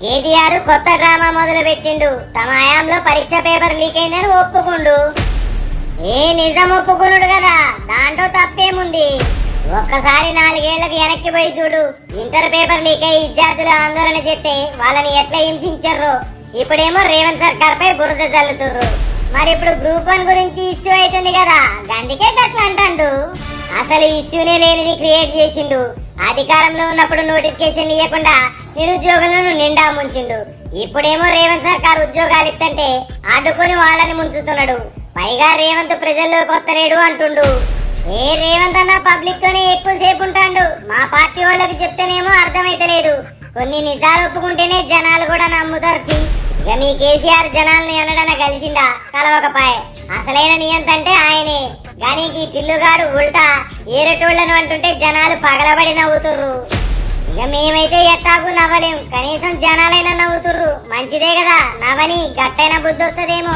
కేటీఆర్ కొత్త డ్రామా మొదలు పెట్టిండు. తమ హయాంలో పరీక్ష పేపర్ లీక్ అయిందని ఒప్పుకుండు. ఏ నిజం ఒప్పుకున్నాడు కదా, దాంట్లో తప్పేముంది? ఒక్కసారి 4 ఏళ్లకు వెనక్కి పోయి చూడు. ఇంటర్ పేపర్ లీక్ అయి విద్యార్థులు ఆందోళన చేస్తే వాళ్ళని ఎట్లా హింసించారు. ఇప్పుడేమో రేవంత్ సర్కార్ పై బురద చల్లుతుర్రు. మరి ఇప్పుడు గ్రూప్ 1 గురించి ఇష్యూ అవుతుంది కదా, గండికే గట్ల అంటాడు. అసలు ఇష్యూనే లేనిది క్రియేట్ చేసిండు. అధికారంలో ఉన్నప్పుడు నోటిఫికేషన్ ఇవ్వకుండా నిరుద్యోగులను నిండా ముంచిండు. ఇప్పుడేమో రేవంత్ సర్కార్ ఉద్యోగాలు ఇస్తుంటే అడ్డుకొని వాళ్ళని ముంచుతున్నాడు. పైగా రేవంత్ ప్రజల్లోకి వస్తలేడు అంటుండు. ఏ రేవంత్ అన్న పబ్లిక్ తోనే ఎక్కువసేపు ఉంటాడు. మా పార్టీ వాళ్ళకి చెప్తేనేమో అర్థమైతలేదు. కొన్ని నిజాలు ఒప్పుకుంటేనే జనాలు కూడా నమ్ముతారు. ఇక మీ కేసీఆర్ జనాలను ఎన్నడన కలిసిండా? కలవకపాయే. అసలైన నియంత అంటే ఆయనే. గానీ ఈ టిల్లుగాడు ఉల్టా ఏరేటోళ్లను అంటుంటే జనాలు పగలబడి నవ్వుతుర్రు. ఇక మేమైతే ఎట్టాకు నవ్వలేం, కనీసం జనాలైనా నవ్వుతుర్రు. మంచిదే కదా, నవ్వని గట్టైన బుద్ధి వస్తదేమో.